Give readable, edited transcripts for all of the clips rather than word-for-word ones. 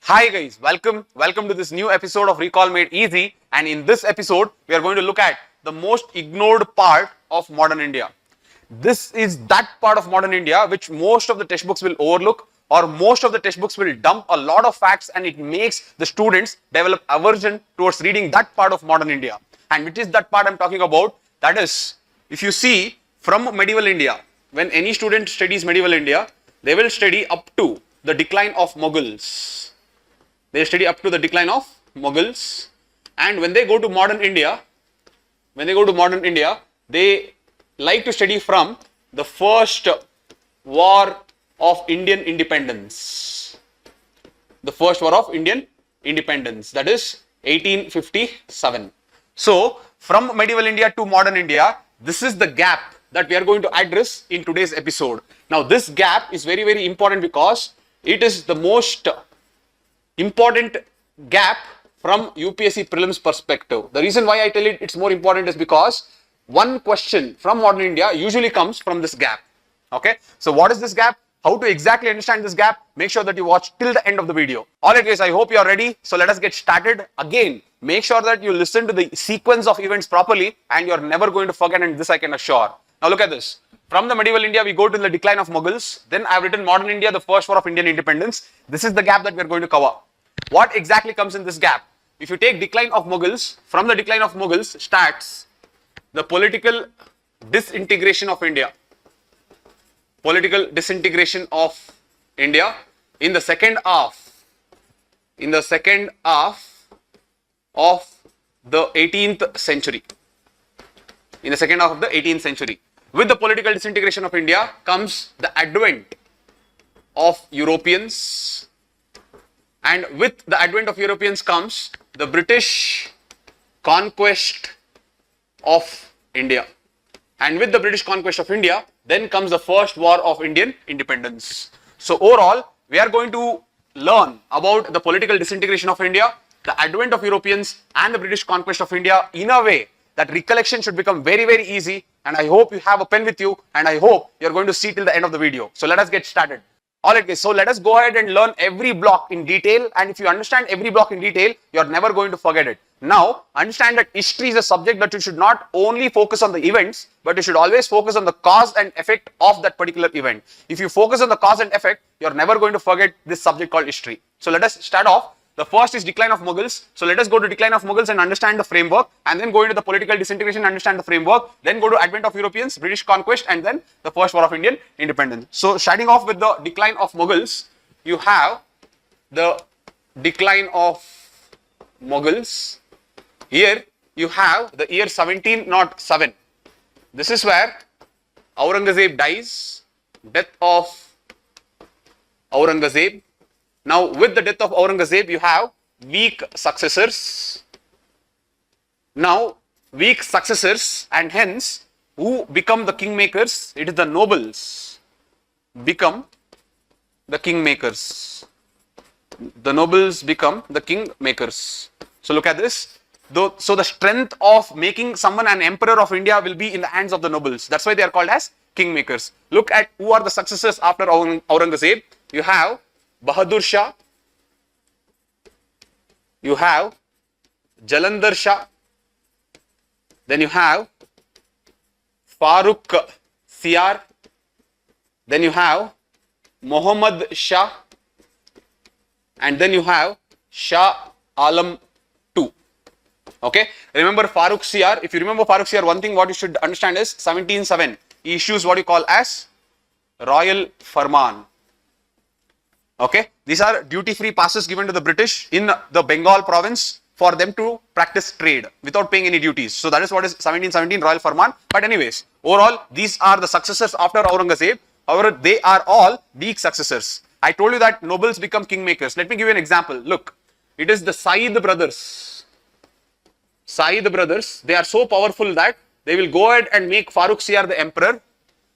Hi guys, welcome to this new episode of Recall Made Easy, and in this episode we are going to look at the most ignored part of modern India. This is that part of modern India which most of the textbooks will overlook, or most of the textbooks will dump a lot of facts, and it makes the students develop aversion towards reading that part of modern India. And which is that part I'm talking about? That is, if you see from medieval India, when any student studies medieval India, they will study up to the decline of Mughals. They study up to the decline of Mughals, and when they go to modern India, they like to study from the first war of Indian independence. The first war of Indian independence, that is 1857. So, from medieval India to modern India, this is the gap that we are going to address in today's episode. Now, this gap is very, very important because it is the most important gap from UPSC Prelims perspective. The reason why I tell it it's more important is because one question from modern India usually comes from this gap. Okay, so what is this gap? How to exactly understand this gap? Make sure that you watch till the end of the video. Alright guys, I hope you are ready. So let us get started. Again, make sure that you listen to the sequence of events properly, and you are never going to forget, and this I can assure. Now look at this. From the medieval India, we go to the decline of Mughals. Then I have written modern India, the first war of Indian independence. This is the gap that we are going to cover. What exactly comes in this gap? If you take decline of Mughals, from the decline of Mughals starts the political disintegration of India. Political disintegration of India in the second half of the 18th century. In the second half of the 18th century. With the political disintegration of India comes the advent of Europeans, and with the advent of Europeans comes the British conquest of India. And with the British conquest of India, then comes the first war of Indian independence. So overall, we are going to learn about the political disintegration of India, the advent of Europeans, and the British conquest of India in a way that recollection should become very, very easy. And I hope you have a pen with you, and I hope you're going to see till the end of the video. So let us get started. Alright guys, so let us go ahead and learn every block in detail, and if you understand every block in detail, you're never going to forget it. Now, understand that history is a subject that you should not only focus on the events, but you should always focus on the cause and effect of that particular event. If you focus on the cause and effect, you're never going to forget this subject called history. So let us start off. The first is decline of Mughals. So let us go to decline of Mughals and understand the framework, and then go into the political disintegration and understand the framework, then go to advent of Europeans, British conquest, and then the first war of Indian independence. So starting off with the decline of Mughals, you have the decline of Mughals. Here you have the year 1707. This is where Aurangzeb dies, death of Aurangzeb. Now, with the death of Aurangzeb, you have weak successors. Now, weak successors, and hence, who become the kingmakers? It is the nobles become the kingmakers. The nobles become the kingmakers. So, look at this. So, the strength of making someone an emperor of India will be in the hands of the nobles. That's why they are called as kingmakers. Look at who are the successors after Aurangzeb. You have Bahadur Shah, you have Jalandhar Shah, then you have Farooq Siyar, then you have Muhammad Shah, and then you have Shah Alam II. Okay, remember Farooq Siyar. If you remember Farooq Siyar, one thing what you should understand is 1707 he issues what you call as Royal Farman. Okay, these are duty-free passes given to the British in the Bengal province for them to practice trade without paying any duties. So that is what is 1717 Royal Farman. But anyways, overall, these are the successors after Aurangzeb. However, they are all weak successors. I told you that nobles become kingmakers. Let me give you an example. Look, it is the Said brothers. Said brothers, they are so powerful that they will go ahead and make Farooq Siyar the emperor.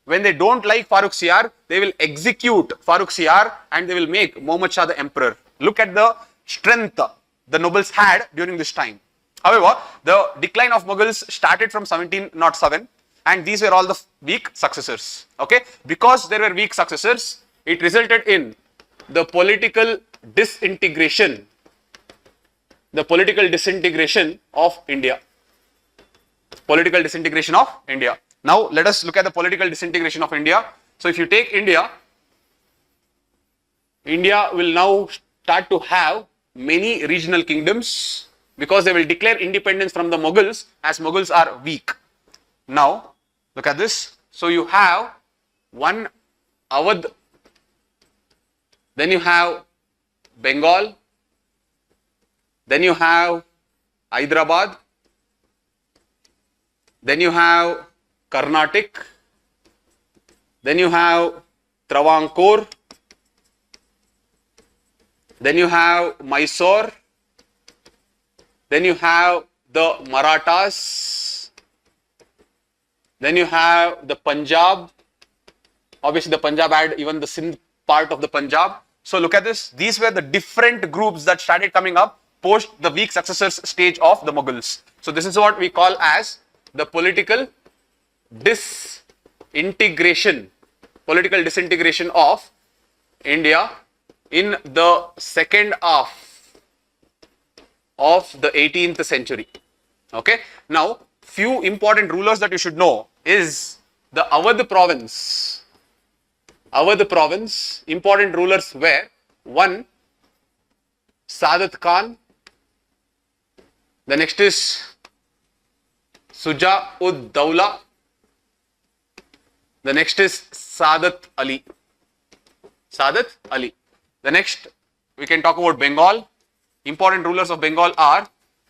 When they don't like Farooq Siyar, they will execute Farooq Siyar and they will make Muhammad Shah the emperor. Look at the strength the nobles had during this time. However, the decline of Mughals started from 1707, and these were all the weak successors. Okay, because there were weak successors, it resulted in the political disintegration, the political disintegration of India. Political disintegration of India. Now let us look at the political disintegration of India. So if you take India, India will now start to have many regional kingdoms because they will declare independence from the Mughals, as Mughals are weak. Now look at this. So you have one Awadh, then you have Bengal, then you have Hyderabad, then you have Karnataka, then you have Travancore, then you have Mysore, then you have the Marathas, then you have the Punjab. Obviously the Punjab had even the Sindh part of the Punjab. So look at this. These were the different groups that started coming up post the weak successors stage of the Mughals. So this is what we call as the political disintegration of India in the second half of the 18th century. Okay. Now, few important rulers that you should know is the Awadh province. Awadh province, important rulers were one, Sadat Khan, the next is Suja-ud-Dawla, the next is Sadat Ali. Sadat Ali. The next we can talk about Bengal. Important rulers of Bengal are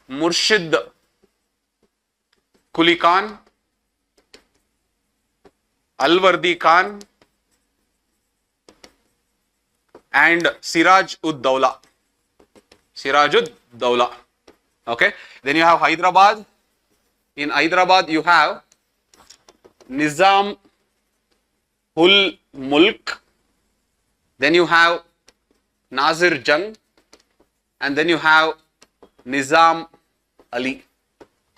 Murshid Quli Khan, Alwardi Khan, and Siraj-ud-Dawla. Siraj-ud-Dawla. Okay. Then you have Hyderabad. In Hyderabad you have Nizam ul Mulk. Then you have Nazir Jung, and then you have Nizam Ali.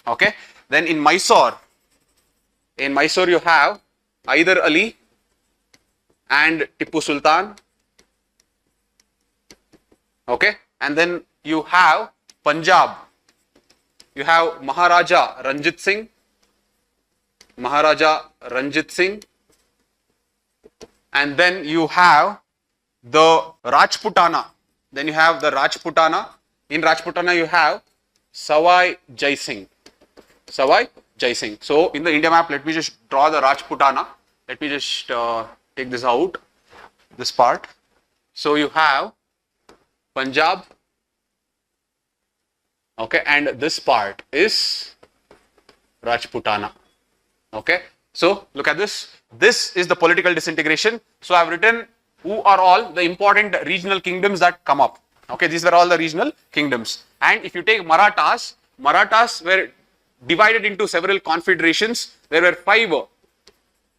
Okay. Then in Mysore you have Hyder Ali and Tipu Sultan. Okay. And then you have Punjab. You have Maharaja Ranjit Singh. And then you have the Rajputana. In Rajputana you have Sawai Jai Singh. So in the India map, let me just draw the Rajputana. Let me just take this out, this part. So you have Punjab. Okay, and this part is Rajputana. Okay, so look at this. This is the political disintegration. So I have written who are all the important regional kingdoms that come up. Okay, these were all the regional kingdoms. And if you take Marathas, Marathas were divided into several confederations. There were 5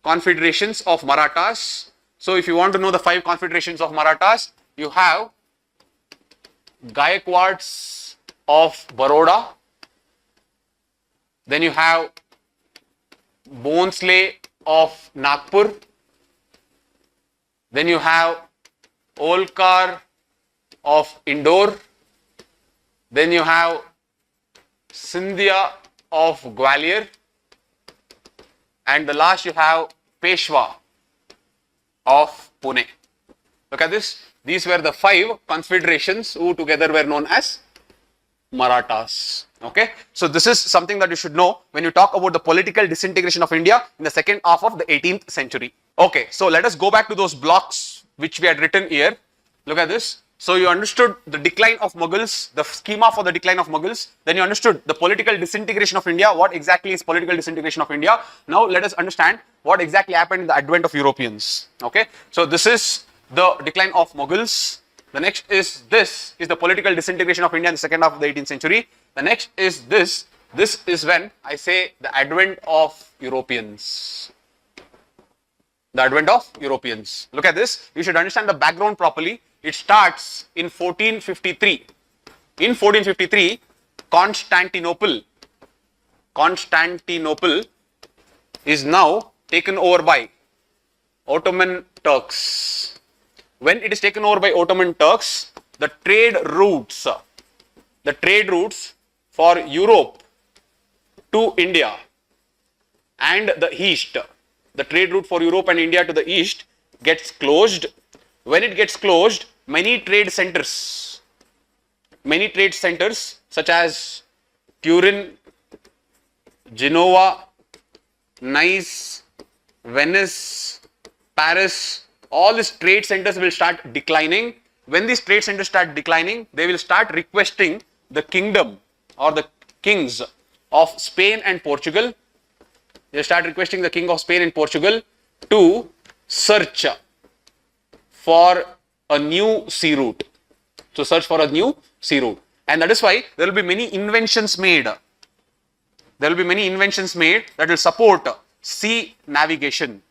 confederations of Marathas. So if you want to know the 5 confederations of Marathas, you have Gaikwads of Baroda, then you have Bhonsle of Nagpur, then you have Olkar of Indore, then you have Scindia of Gwalior, and the last you have Peshwa of Pune. Look at this. These were the 5 confederations who together were known as Marathas. Okay. So this is something that you should know when you talk about the political disintegration of India in the second half of the 18th century. Okay. So let us go back to those blocks which we had written here. Look at this. So you understood the decline of Mughals, the schema for the decline of Mughals. Then you understood the political disintegration of India. What exactly is political disintegration of India? Now let us understand what exactly happened in the advent of Europeans. Okay. So this is the decline of Mughals. The next is this is the political disintegration of India in the second half of the 18th century. The next is this. This is when I say the advent of Europeans. The advent of Europeans. Look at this. You should understand the background properly. It starts in 1453. In 1453, Constantinople is now taken over by Ottoman Turks. When it is taken over by Ottoman Turks, the trade routes for Europe to India and the East. The trade route for Europe and India to the East gets closed. When it gets closed, many trade centers such as Turin, Genoa, Nice, Venice, Paris, all these trade centers will start declining. When these trade centers start declining, they will start requesting the kingdom or the kings of Spain and Portugal. They start requesting the king of Spain and Portugal to search for a new sea route. So search for a new sea route. And that is why there will be many inventions made. There will be many inventions made that will support sea navigation.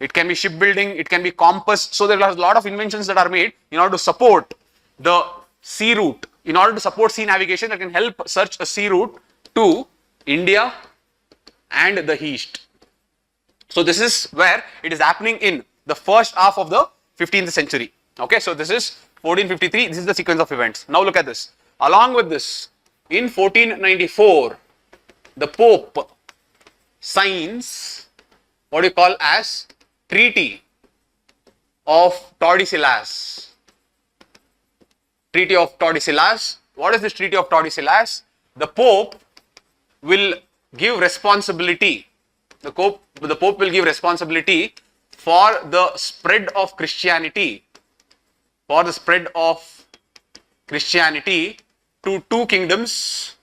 It can be shipbuilding, it can be compass. So there are a lot of inventions that are made in order to support the sea route. In order to support sea navigation, that can help search a sea route to India and the East. So this is where it is happening in the first half of the 15th century. Okay, so this is 1453. This is the sequence of events. Now look at this. Along with this, in 1494, the Pope signs what you call as Treaty of Tordesillas. Treaty of Tordesillas. What is this Treaty of Tordesillas? The Pope will give responsibility. The Pope will give responsibility for the spread of Christianity. For the spread of Christianity to two kingdoms.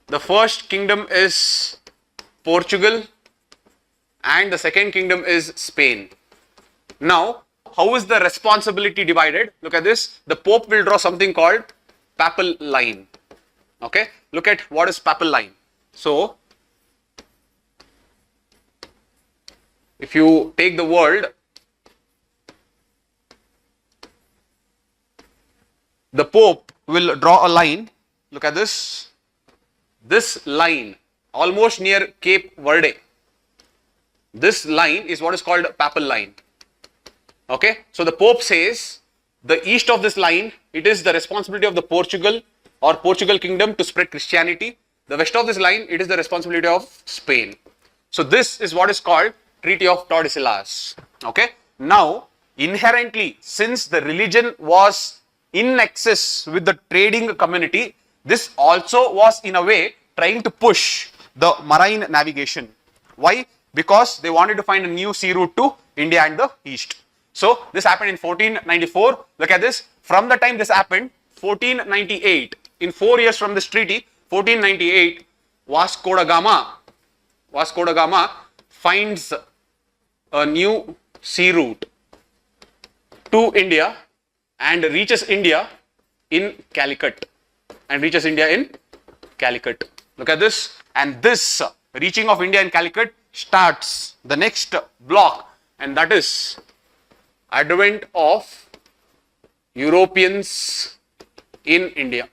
The first kingdom is Portugal and the second kingdom is Spain. Now, how is the responsibility divided? Look at this. The Pope will draw something called papal line. Okay, look at what is papal line. So, if you take the world, the Pope will draw a line. Look at this. This line, almost near Cape Verde. This line is what is called papal line. Okay, so the Pope says the east of this line, it is the responsibility of the Portugal kingdom to spread Christianity. The west of this line, it is the responsibility of Spain. So this is what is called Treaty of Tordesillas. Okay, now inherently, since the religion was in excess with the trading community, this also was in a way trying to push the marine navigation. Why? Because they wanted to find a new sea route to India and the East. So this happened in 1494. Look at this. From the time this happened, 1498, in 4 years from this treaty, 1498, Vasco da Gama finds a new sea route to India and reaches India in Calicut. Look at this. And this reaching of India in Calicut starts the next block, and that is advent of Europeans in India.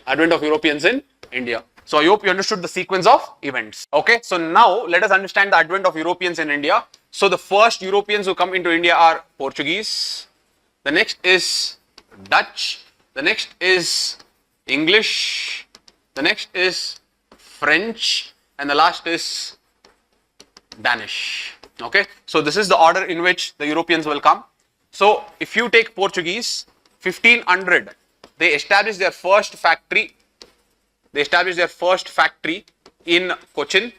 Advent of Europeans in India. So I hope you understood the sequence of events. Okay, so now let us understand the advent of Europeans in India. So the first Europeans who come into India are Portuguese. The next is Dutch. The next is English. The next is French. And the last is Danish. Okay, so this is the order in which the Europeans will come. So if you take Portuguese, 1500, they established their first factory. In Cochin.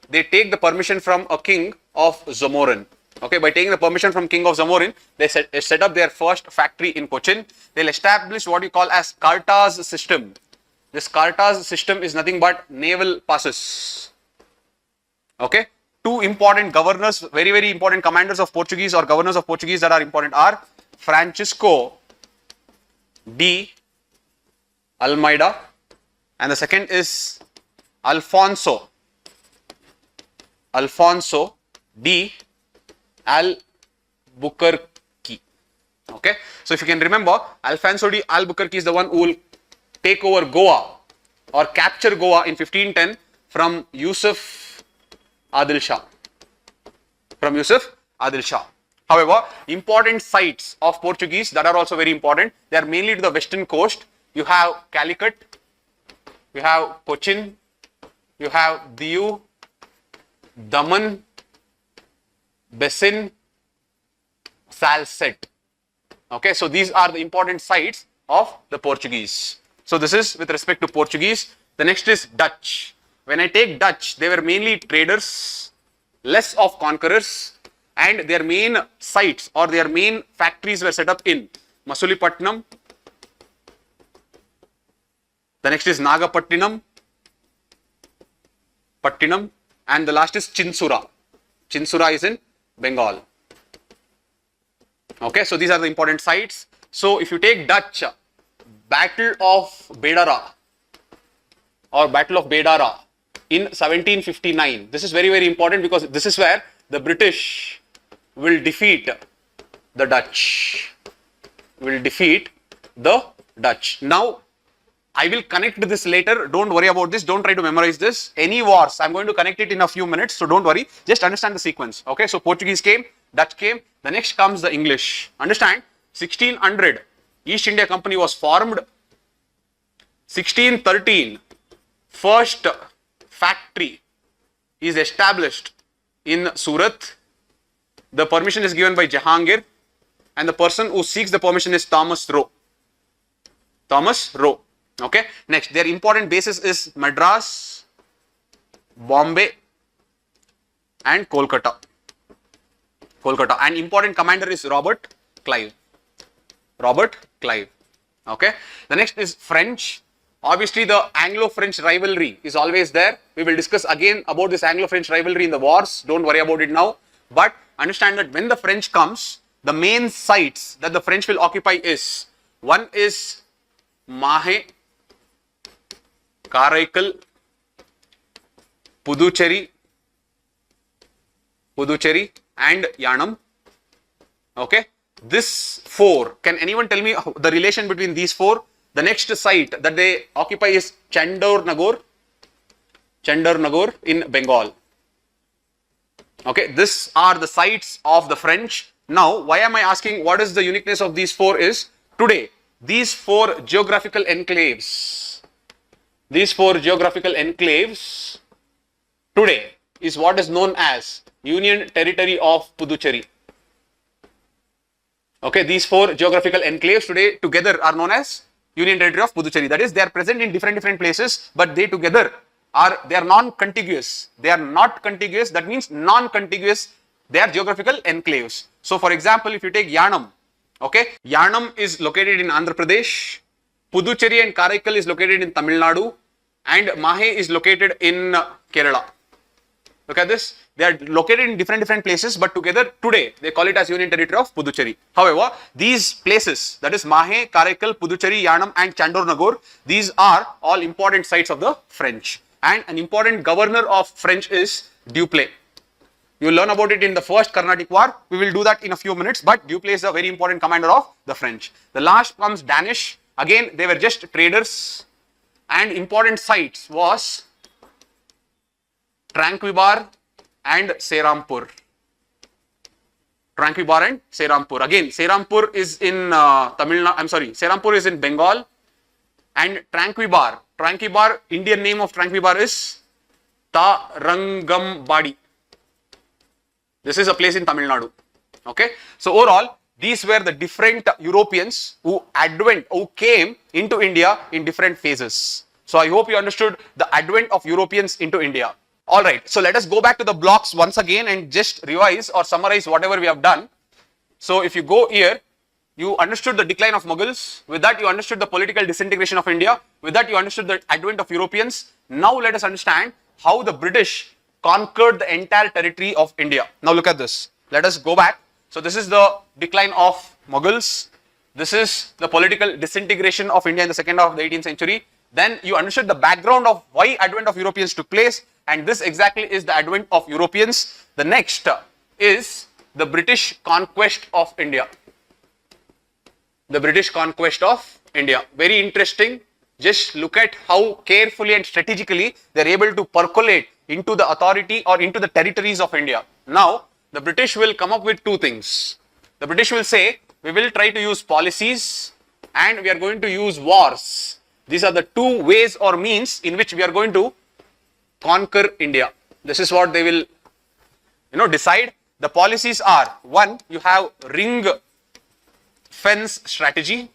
They take the permission from a king of Zamorin. Okay, by taking the permission from king of Zamorin, they set up their first factory in Cochin. They'll establish what you call as Cartas system. This Cartas system is nothing but naval passes. Okay, two important governors, very, very important commanders of Portuguese or governors of Portuguese that are important are Francisco de Almeida, and the second is Alfonso de Albuquerque. Okay, so if you can remember, Alfonso de Albuquerque is the one who will take over Goa or capture Goa in 1510 from Yusuf Adil Shah. However, important sites of Portuguese that are also very important, they are mainly to the western coast. You have Calicut, you have Cochin, you have Diu, Daman, Bessin, Salsette. Okay, so these are the important sites of the Portuguese. So this is with respect to Portuguese. The next is Dutch. When I take Dutch, they were mainly traders, less of conquerors, and their main sites or their main factories were set up in Masulipatnam. The next is Nagapattinam, and the last is Chinsura. Chinsura is in Bengal. Okay, so these are the important sites. So if you take Dutch, Battle of Bedara or Battle of Bedara in 1759. This is very, very important because this is where the British will defeat the Dutch. Now, I will connect this later. Don't worry about this. Don't try to memorize this. Any wars, I'm going to connect it in a few minutes. So don't worry. Just understand the sequence. Okay, so Portuguese came, Dutch came. The next comes the English. Understand? 1600, East India Company was formed. 1613, first factory is established in Surat. The permission is given by Jahangir, and the person who seeks the permission is Thomas Roe. Okay. Next, their important basis is Madras, Bombay, and Kolkata. And important commander is Robert Clive. Okay. The next is French. Obviously, the Anglo-French rivalry is always there. We will discuss again about this Anglo-French rivalry in the wars. Don't worry about it now. But understand that when the French comes, the main sites that the French will occupy is, one is Mahe, Karaikal, Puducherry and Yanam. Okay. This four, can anyone tell me the relation between these four? The next site that they occupy is Chandor Nagore in Bengal. Okay, these are the sites of the French. Now, why am I asking what is the uniqueness of these four is, today, these four geographical enclaves today is what is known as Union Territory of Puducherry. Okay, these four geographical enclaves today together are known as Union Territory of Puducherry. That is, they are present in different places, but they together are non-contiguous. They are not contiguous. That means non-contiguous. They are geographical enclaves. So, for example, if you take Yanam, okay, Yanam is located in Andhra Pradesh, Puducherry and Karaikal is located in Tamil Nadu, and Mahe is located in Kerala. Look at this. They are located in different places, but together today they call it as Union Territory of Puducherry. However, these places, that is Mahe, Karaikal, Puducherry, Yanam and Chandor Nagore, these are all important sites of the French. And an important governor of French is Dupleix. You will learn about it in the first Carnatic War. We will do that in a few minutes, but Dupleix is a very important commander of the French. The last comes Danish. Again, they were just traders, and important sites was Tranquebar and Serampur. Again, Serampur is in Serampur is in Bengal, and Tranquebar, Indian name of Tranquebar is Tarangambadi. This is a place in Tamil Nadu. Okay. So overall, these were the different Europeans who came into India in different phases. So I hope you understood the advent of Europeans into India. Alright, so let us go back to the blocks once again and just revise or summarize whatever we have done. So if you go here, you understood the decline of Mughals. With that, you understood the political disintegration of India. With that, you understood the advent of Europeans. Now let us understand how the British conquered the entire territory of India. Now look at this. Let us go back. So this is the decline of Mughals. This is the political disintegration of India in the second half of the 18th century. Then you understood the background of why advent of Europeans took place, and this exactly is the advent of Europeans. The next is the British conquest of India. Very interesting. Just look at how carefully and strategically they are able to percolate into the authority or into the territories of India. Now, the British will come up with two things. The British will say, we will try to use policies and we are going to use wars. These are the two ways or means in which we are going to conquer India. This is what they will, decide. The policies are, one, you have ring fence strategy.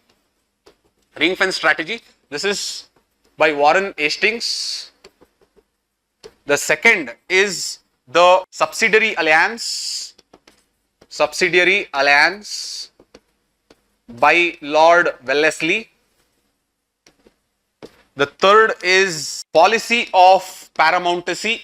Ring fence strategy. This is by Warren Hastings. The second is the subsidiary alliance. Subsidiary alliance by Lord Wellesley. The third is policy of Paramountcy.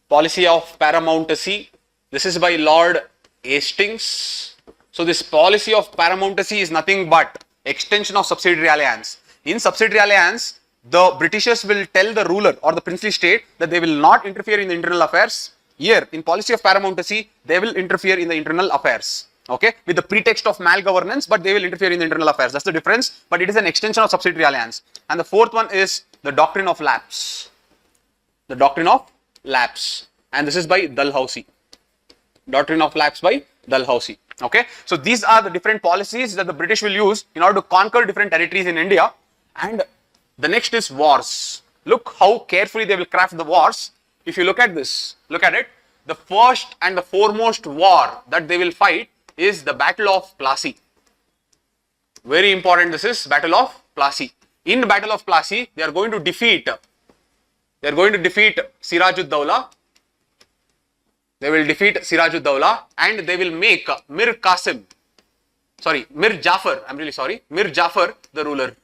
Policy of Paramountcy. This is by Lord Hastings. So this policy of Paramountcy is nothing but extension of subsidiary alliance. In subsidiary alliance, the Britishers will tell the ruler or the princely state that they will not interfere in the internal affairs. Here, in policy of Paramountcy, they will interfere in the internal affairs. Okay, with the pretext of malgovernance, but they will interfere in the internal affairs. That's the difference, but it is an extension of subsidiary alliance. And the fourth one is the Doctrine of Lapse. The Doctrine of Lapse. And this is by Dalhousie. Doctrine of Lapse by Dalhousie. Okay, so these are the different policies that the British will use in order to conquer different territories in India. And the next is wars. Look how carefully they will craft the wars. If you look at this, look at it. The first and the foremost war that they will fight is the Battle of Plassey. Very important, this is Battle of Plassey. In the Battle of Plassey, they are going to defeat Siraj-ud-Dawla. They will defeat Siraj-ud-Dawla and they will make Mir Jafar the ruler.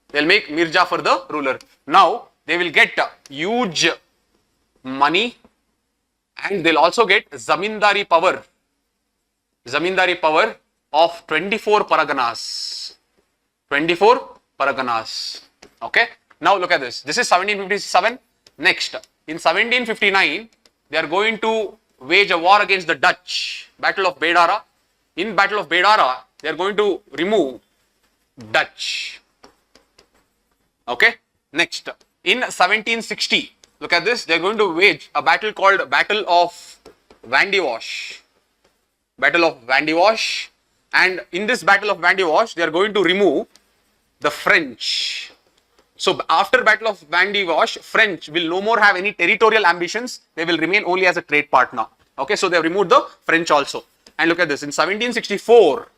They'll make Mir Jafar the ruler. Now, they will get huge money and they'll also get zamindari power of 24 paraganas. 24 paraganas. Okay. Now look at this. This is 1757. Next, in 1759, they are going to wage a war against the Dutch. Battle of Bedara. In Battle of Bedara, they are going to remove Dutch. Okay. Next, in 1760, look at this. They are going to wage a battle called Battle of Vandewash. Battle of Vandewash. And in this Battle of Vandewash, they are going to remove the French. So after Battle of Vandewash, French will no more have any territorial ambitions. They will remain only as a trade partner. Okay, so they have removed the French also. And look at this. In 1764,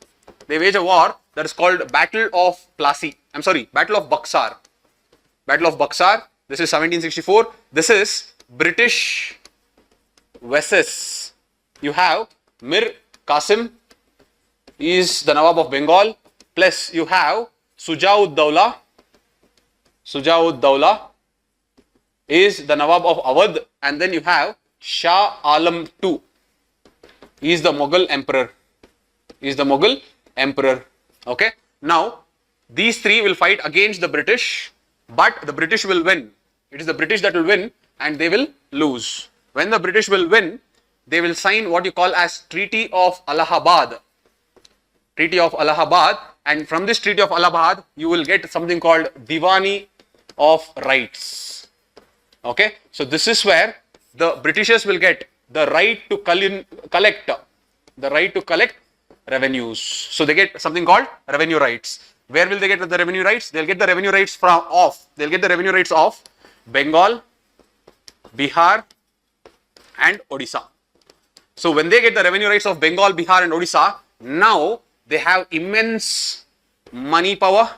they wage a war that is called Battle of Plassey. Battle of Buxar. Battle of Buxar. This is 1764. This is British versus. You have Mir Qasim is the Nawab of Bengal, plus you have Shuja-ud-Dawla. Shuja-ud-Dawla is the Nawab of Awadh, and then you have Shah Alam II. He is the Mughal emperor. Okay. Now, these three will fight against the British, but the British will win. It is the British that will win and they will lose. When the British will win, they will sign what you call as Treaty of Allahabad. Treaty of Allahabad, and from this Treaty of Allahabad, you will get something called Diwani of Rights. Okay, so this is where the Britishers will get the right to collect revenues. So they get something called revenue rights. Where will they get the revenue rights? They'll get the revenue rights of Bengal, Bihar, and Odisha. So when they get the revenue rights of Bengal, Bihar, and Odisha, now they have immense money power,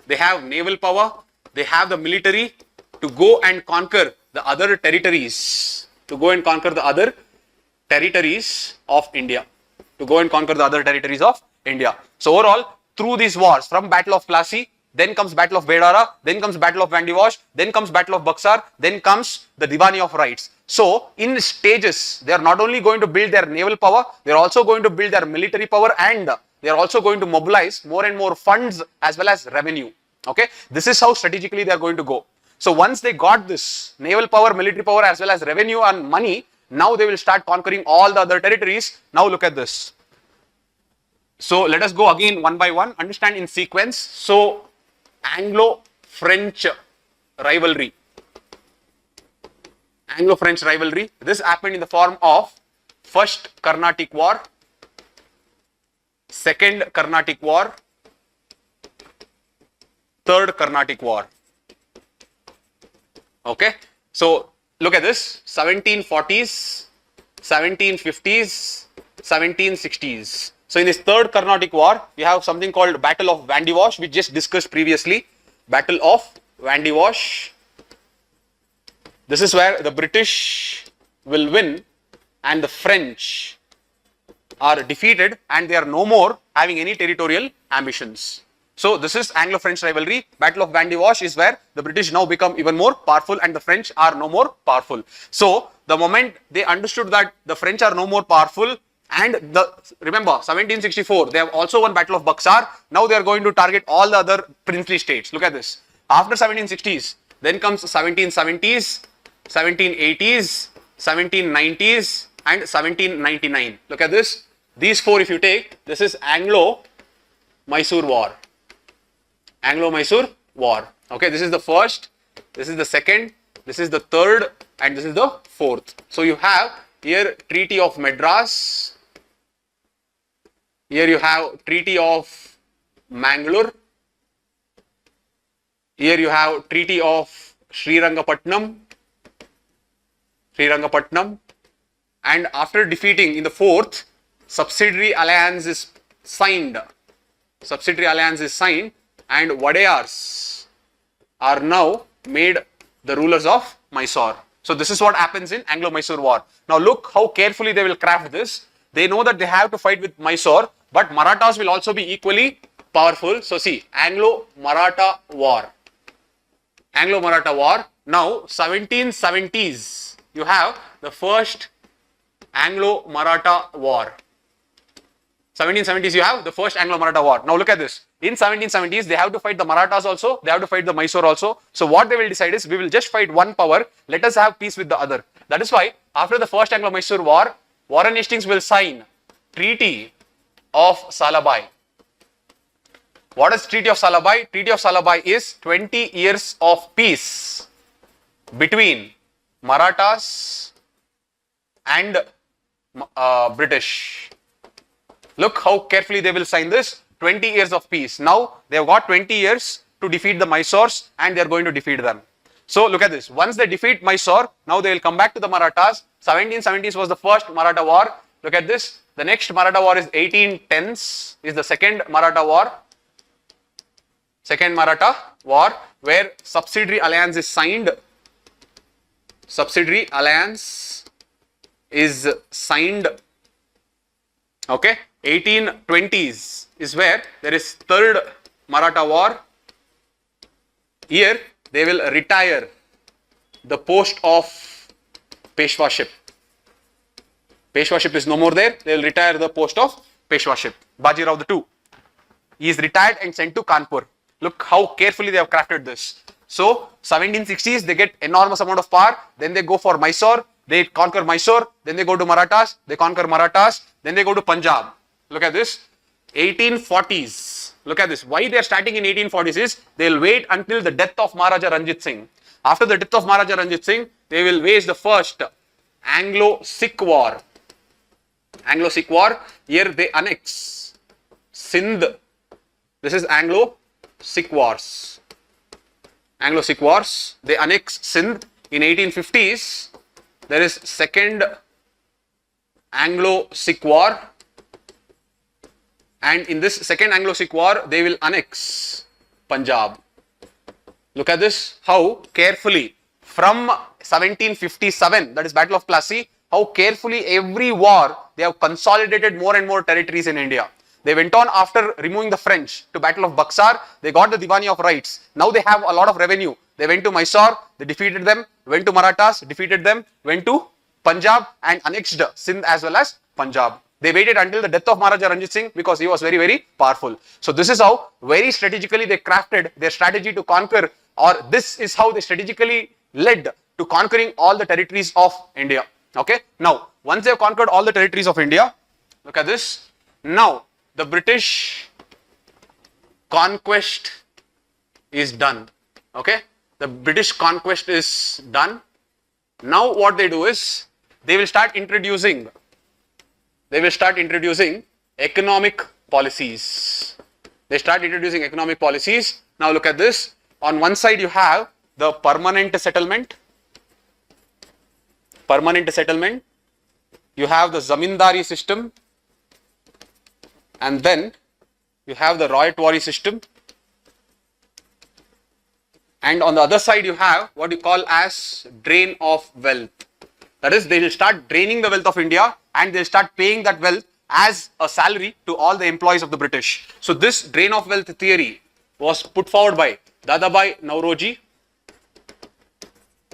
they have naval power, they have the military to go and conquer the other territories, of India. So overall, through these wars, from Battle of Plassey, then comes Battle of Bedara, then comes Battle of Vandewash, then comes Battle of Buxar, then comes the Diwani of Rights. So in stages, they are not only going to build their naval power, they are also going to build their military power, and they are also going to mobilize more and more funds as well as revenue. Okay, this is how strategically they are going to go. So once they got this naval power, military power, as well as revenue and money, now they will start conquering all the other territories. Now look at this. So let us go again one by one, understand in sequence. So Anglo-French rivalry. This happened in the form of First Carnatic War, Second Carnatic War, Third Carnatic War. Okay, so look at this: 1740s, 1750s, 1760s. So in this Third Carnatic War, we have something called Battle of Vandewash, which just discussed previously. Battle of Vandewash. This is where the British will win and the French are defeated and they are no more having any territorial ambitions. So this is Anglo-French rivalry. Battle of Vandewash is where the British now become even more powerful and the French are no more powerful. So the moment they understood that the French are no more powerful, and remember 1764, they have also won Battle of Buxar. Now they are going to target all the other princely states. Look at this. After 1760s, then comes 1770s, 1780s, 1790s and 1799. Look at this. These four if you take, this is Anglo-Mysore War. Anglo-Mysore War. Okay, this is the first, this is the second, this is the third and this is the fourth. So you have here Treaty of Madras. Here you have Treaty of Mangalore. Here you have Treaty of Srirangapatnam. And after defeating in the fourth, Subsidiary alliance is signed. Subsidiary alliance is signed and Wadayars are now made the rulers of Mysore. So this is what happens in Anglo-Mysore War. Now look how carefully they will craft this. They know that they have to fight with Mysore, but Marathas will also be equally powerful. So see, Anglo-Maratha War. Anglo-Maratha War. Now 1770s, you have the first Anglo-Maratha War. 1770s you have the first Anglo-Maratha War. Now look at this. In 1770s, they have to fight the Marathas also, they have to fight the Mysore also. So what they will decide is, we will just fight one power, let us have peace with the other. That is why, after the first Anglo-Mysore War, Warren Hastings will sign Treaty of Salabai. What is Treaty of Salabai? Treaty of Salabai is 20 years of peace between Marathas and British. Look how carefully they will sign this. 20 years of peace. Now they have got 20 years to defeat the Mysores and they are going to defeat them. So look at this. Once they defeat Mysore, now they will come back to the Marathas. 1770s was the first Maratha War. Look at this. The next Maratha War is 1810s, is the second Maratha War. Second Maratha War, where Subsidiary alliance is signed. Subsidiary alliance is signed. Okay. 1820s is where there is third Maratha War. Here they will retire the post of Peshwaship. Peshwaship is no more there. They will retire the post of Peshwaship. Bajirao II. He is retired and sent to Kanpur. Look how carefully they have crafted this. So 1760s they get enormous amount of power. Then they go for Mysore. They conquer Mysore. Then they go to Marathas. They conquer Marathas. Then they go to Punjab. Look at this. 1840s. Look at this. Why they are starting in 1840s is, they will wait until the death of Maharaja Ranjit Singh. After the death of Maharaja Ranjit Singh, they will wage the first Anglo-Sikh War. Anglo-Sikh War. Here they annex Sindh. This is Anglo-Sikh Wars. Anglo-Sikh Wars. They annex Sindh. In 1850s, there is second Anglo-Sikh War. And in this second Anglo-Sikh War, they will annex Punjab. Look at this, how carefully from 1757, that is Battle of Plassey, how carefully every war they have consolidated more and more territories in India. They went on after removing the French to Battle of Buxar. They got the Diwani of Rights. Now they have a lot of revenue. They went to Mysore, they defeated them, went to Marathas, defeated them, went to Punjab and annexed Sindh as well as Punjab. They waited until the death of Maharaja Ranjit Singh because he was very, very powerful. So this is how very strategically they crafted their strategy to conquer, or this is how they strategically led to conquering all the territories of India. Okay. Now, once they have conquered all the territories of India, look at this. Now, the British conquest is done. Okay. The British conquest is done. Now, what they do is, they will start introducing they will start introducing economic policies. They start introducing economic policies. Now look at this. On one side you have the permanent settlement. Permanent settlement. You have the zamindari system. And then you have the royalty system. And on the other side you have what you call as drain of wealth. That is, they will start draining the wealth of India and they will start paying that wealth as a salary to all the employees of the British. So this drain of wealth theory was put forward by Dadabhai Nauroji,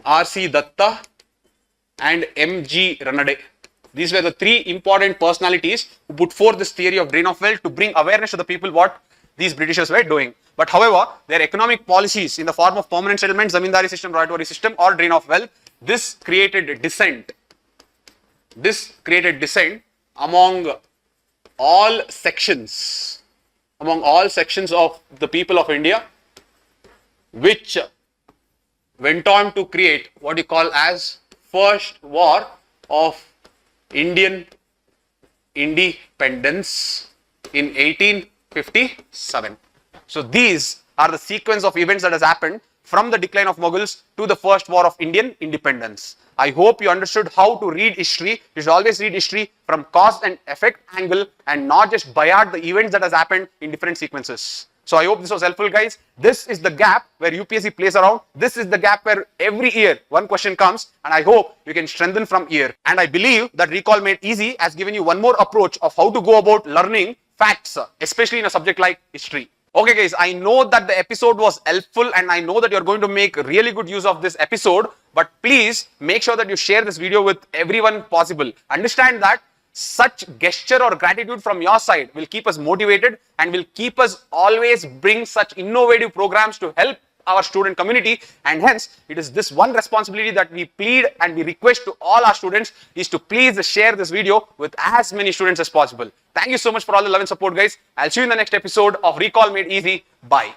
R.C. Datta and M.G. Ranade. These were the three important personalities who put forth this theory of drain of wealth to bring awareness to the people what these Britishers were doing. But however, their economic policies in the form of permanent settlement, zamindari system, royalty system or drain of wealth, this created dissent. This created dissent among all sections of the people of India, which went on to create what you call as first war of Indian independence in 1857. So these are the sequence of events that has happened from the decline of Mughals to the first war of Indian independence. I hope you understood how to read history. You should always read history from cause and effect angle and not just by heart the events that has happened in different sequences. So I hope this was helpful, guys. This is the gap where UPSC plays around. This is the gap where every year one question comes, and I hope you can strengthen from here. And I believe that Recall Made Easy has given you one more approach of how to go about learning facts, especially in a subject like history. Okay guys, I know that the episode was helpful and I know that you're going to make really good use of this episode, but please make sure that you share this video with everyone possible. Understand that such gesture or gratitude from your side will keep us motivated and will keep us always bring such innovative programs to help our student community, and hence it is this one responsibility that we plead and we request to all our students is to please share this video with as many students as possible. Thank you so much for all the love and support, guys. I'll see you in the next episode of Recall Made Easy. Bye.